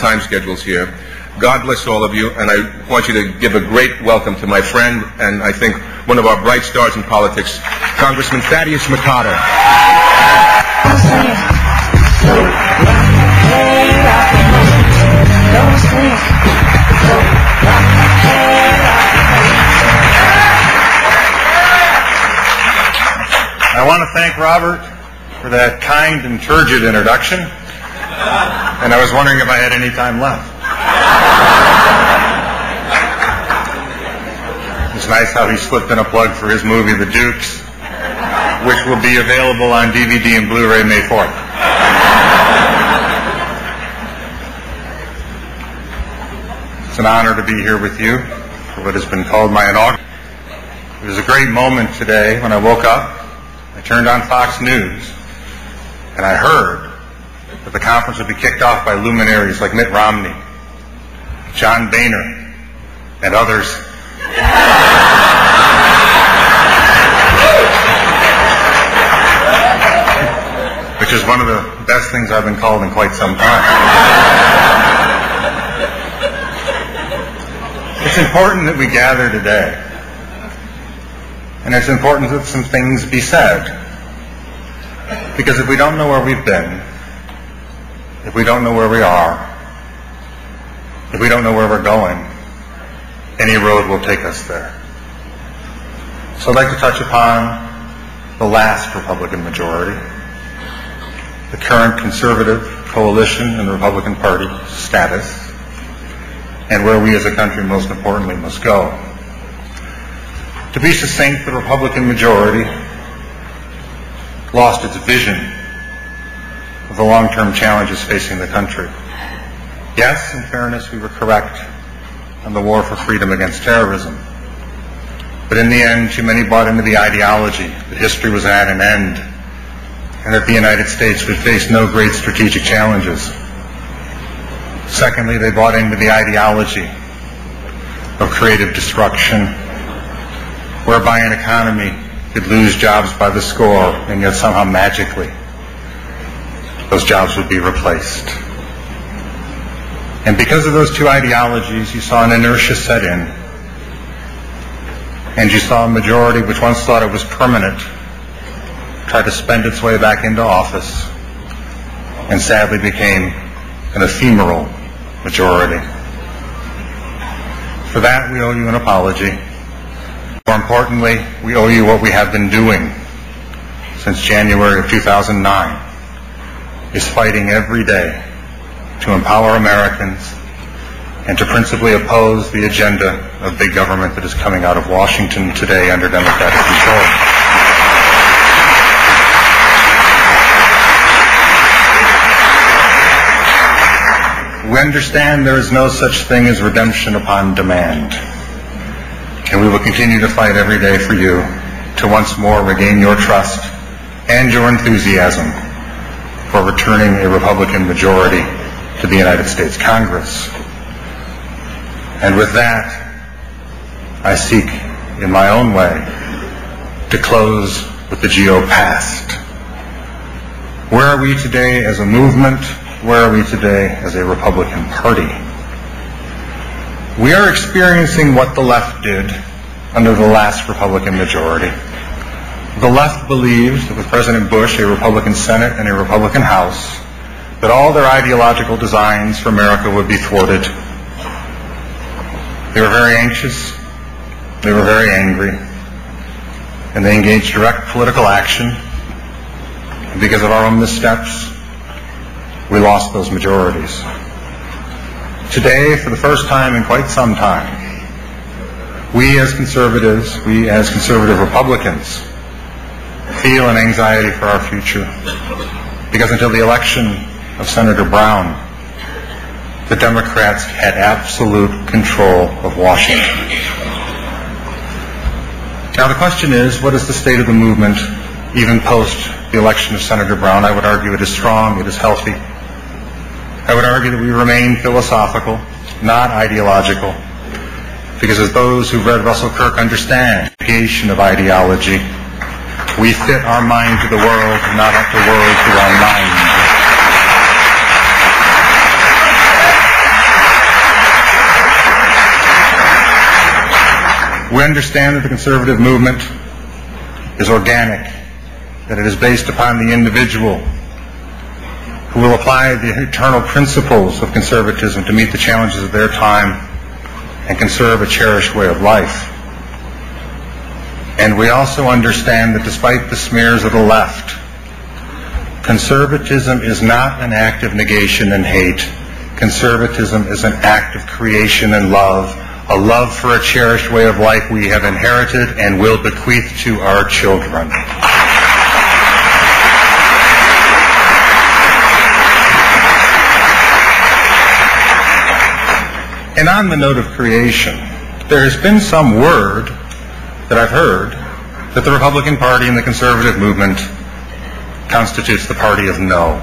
time schedules here. God bless all of you, and I want you to give a great welcome to my friend, and I think one of our bright stars in politics, Congressman Thaddeus McCotter. I want to thank Robert for that kind and turgid introduction, and I was wondering if I had any time left. It's nice how he slipped in a plug for his movie, The Dukes, which will be available on DVD and Blu-ray May 4th. It's an honor to be here with you for what has been called my inaugural. It was a great moment today when I woke up. I turned on Fox News, and I heard that the conference would be kicked off by luminaries like Mitt Romney, John Boehner, and others. Which is one of the best things I've been called in quite some time. It's important that we gather today. And it's important that some things be said. Because if we don't know where we've been, if we don't know where we are, if we don't know where we're going, any road will take us there. So I'd like to touch upon the last Republican majority, the current conservative coalition and the Republican Party status, and where we as a country most importantly must go. To be succinct, the Republican majority lost its vision of the long-term challenges facing the country. Yes, in fairness, we were correct on the war for freedom against terrorism. But in the end, too many bought into the ideology that history was at an end and that the United States would face no great strategic challenges. Secondly, they bought into the ideology of creative destruction, whereby an economy could lose jobs by the score, and yet somehow magically those jobs would be replaced. And because of those two ideologies, you saw an inertia set in, and you saw a majority which once thought it was permanent try to spend its way back into office, and sadly became an ephemeral majority. For that, we owe you an apology. More importantly, we owe you what we have been doing since January of 2009, is fighting every day to empower Americans and to principally oppose the agenda of big government that is coming out of Washington today under Democratic control. We understand there is no such thing as redemption upon demand. And we will continue to fight every day for you to once more regain your trust and your enthusiasm for returning a Republican majority to the United States Congress. And with that, I seek, in my own way, to close with the GO past. Where are we today as a movement? Where are we today as a Republican Party? We are experiencing what the left did under the last Republican majority. The left believed that with President Bush, a Republican Senate and a Republican House, that all their ideological designs for America would be thwarted. They were very anxious, they were very angry, and they engaged direct political action. And because of our own missteps, we lost those majorities. Today, for the first time in quite some time, we as conservatives, we as conservative Republicans, feel an anxiety for our future. Because until the election of Senator Brown, the Democrats had absolute control of Washington. Now the question is, what is the state of the movement even post the election of Senator Brown? I would argue it is strong, it is healthy. I would argue that we remain philosophical, not ideological, because as those who've read Russell Kirk understand the creation of ideology, we fit our mind to the world, not the world to our mind. We understand that the conservative movement is organic, that it is based upon the individual who will apply the eternal principles of conservatism to meet the challenges of their time and conserve a cherished way of life. And we also understand that despite the smears of the left, conservatism is not an act of negation and hate. Conservatism is an act of creation and love, a love for a cherished way of life we have inherited and will bequeath to our children. And on the note of creation, there has been some word that I've heard that the Republican Party and the conservative movement constitutes the party of no.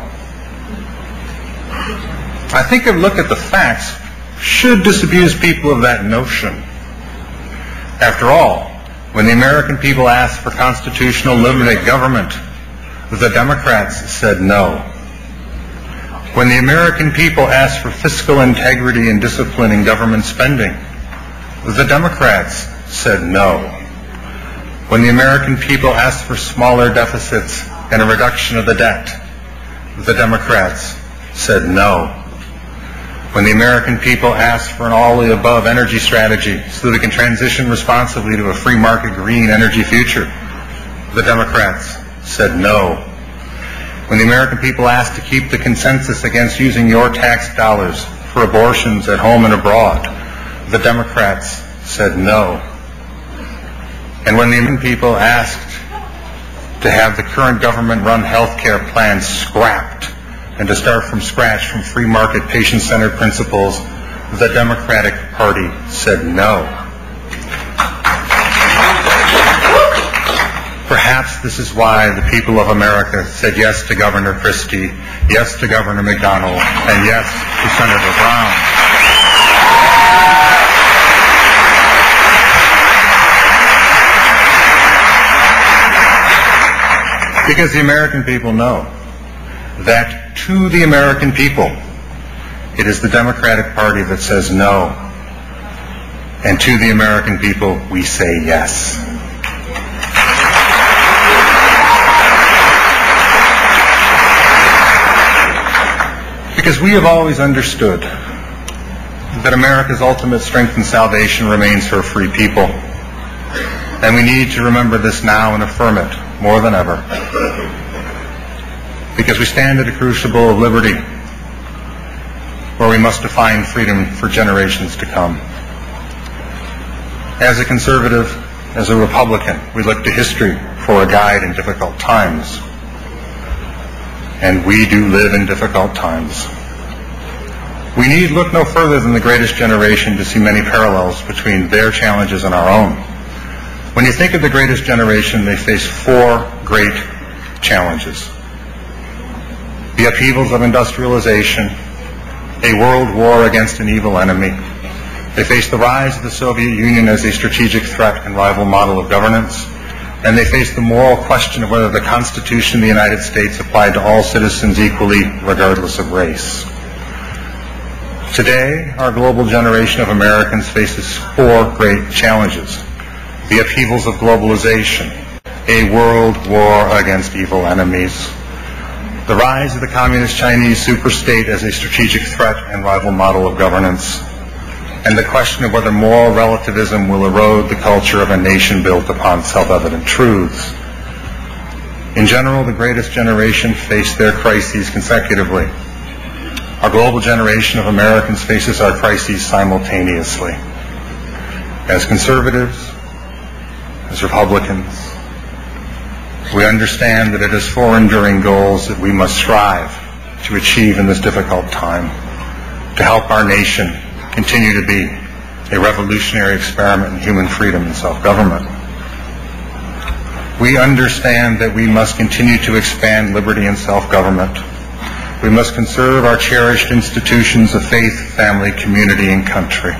I think a look at the facts should disabuse people of that notion. After all, when the American people asked for constitutional limited government, the Democrats said no. When the American people asked for fiscal integrity and discipline in government spending, the Democrats said no. When the American people asked for smaller deficits and a reduction of the debt, the Democrats said no. When the American people asked for an all-of-the-above energy strategy so that we can transition responsibly to a free market green energy future, the Democrats said no. When the American people asked to keep the consensus against using your tax dollars for abortions at home and abroad, the Democrats said no. And when the American people asked to have the current government-run health care plan scrapped and to start from scratch from free market patient-centered principles, the Democratic Party said no. Perhaps this is why the people of America said yes to Governor Christie, yes to Governor McDonnell, and yes to Senator Brown. Because the American people know that to the American people, it is the Democratic Party that says no, and to the American people, we say yes. Because we have always understood that America's ultimate strength and salvation remains her free people. And we need to remember this now and affirm it more than ever. Because we stand at a crucible of liberty where we must define freedom for generations to come. As a conservative, as a Republican, we look to history for a guide in difficult times. And we do live in difficult times. We need look no further than the greatest generation to see many parallels between their challenges and our own. When you think of the greatest generation, they face four great challenges. The upheavals of industrialization, a world war against an evil enemy. They face the rise of the Soviet Union as a strategic threat and rival model of governance. And they face the moral question of whether the Constitution of the United States applied to all citizens equally, regardless of race. Today, our global generation of Americans faces four great challenges. The upheavals of globalization, a world war against evil enemies, the rise of the communist Chinese superstate as a strategic threat and rival model of governance, and the question of whether moral relativism will erode the culture of a nation built upon self-evident truths. In general, the greatest generation faced their crises consecutively. Our global generation of Americans faces our crises simultaneously. As conservatives, as Republicans, we understand that it is four enduring goals that we must strive to achieve in this difficult time to help our nation continue to be a revolutionary experiment in human freedom and self-government. We understand that we must continue to expand liberty and self-government. We must conserve our cherished institutions of faith, family, community, and country.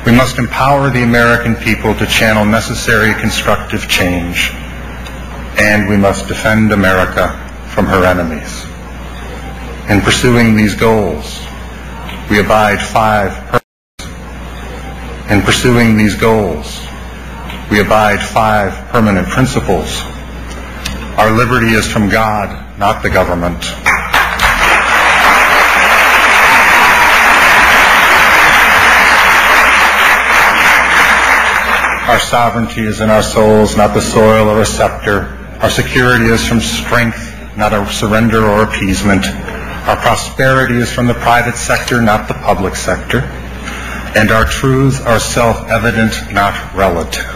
We must empower the American people to channel necessary constructive change. And we must defend America from her enemies. In pursuing these goals, we abide five purposes. In pursuing these goals, we abide 5 permanent principles. Our liberty is from God, not the government. Our sovereignty is in our souls, not the soil or a scepter. Our security is from strength, not a surrender or appeasement. Our prosperity is from the private sector, not the public sector. And our truths are self-evident, not relative.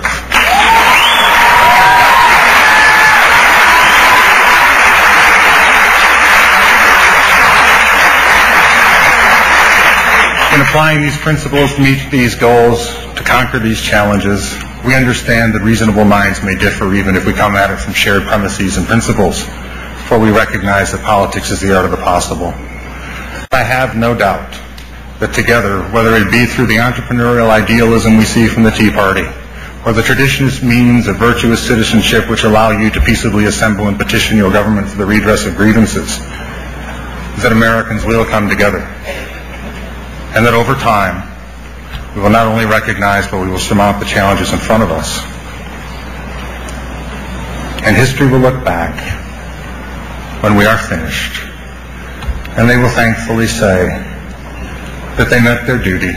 In applying these principles to meet these goals, to conquer these challenges, we understand that reasonable minds may differ even if we come at it from shared premises and principles, for we recognize that politics is the art of the possible. I have no doubt that together, whether it be through the entrepreneurial idealism we see from the Tea Party, or the traditionist means of virtuous citizenship which allow you to peaceably assemble and petition your government for the redress of grievances, that Americans will come together, and that over time, we will not only recognize, but we will surmount the challenges in front of us. And history will look back when we are finished, and they will thankfully say that they met their duty.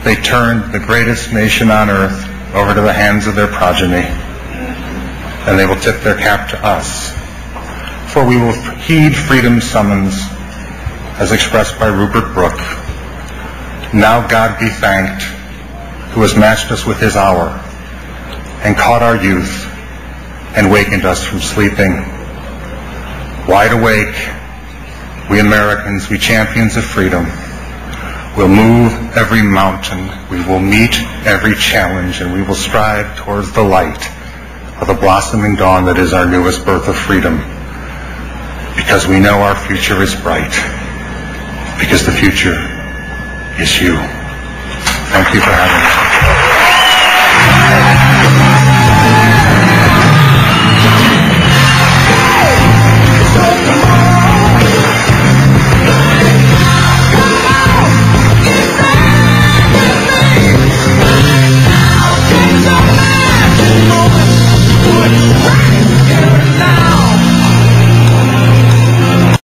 They turned the greatest nation on earth over to the hands of their progeny, and they will tip their cap to us, for we will heed freedom's summons as expressed by Rupert Brooke. Now God be thanked, who has matched us with his hour, and caught our youth, and wakened us from sleeping. Wide awake, we Americans, we champions of freedom, will move every mountain, we will meet every challenge, and we will strive towards the light of the blossoming dawn that is our newest birth of freedom, because we know our future is bright, because the future is you. Thank you for having me.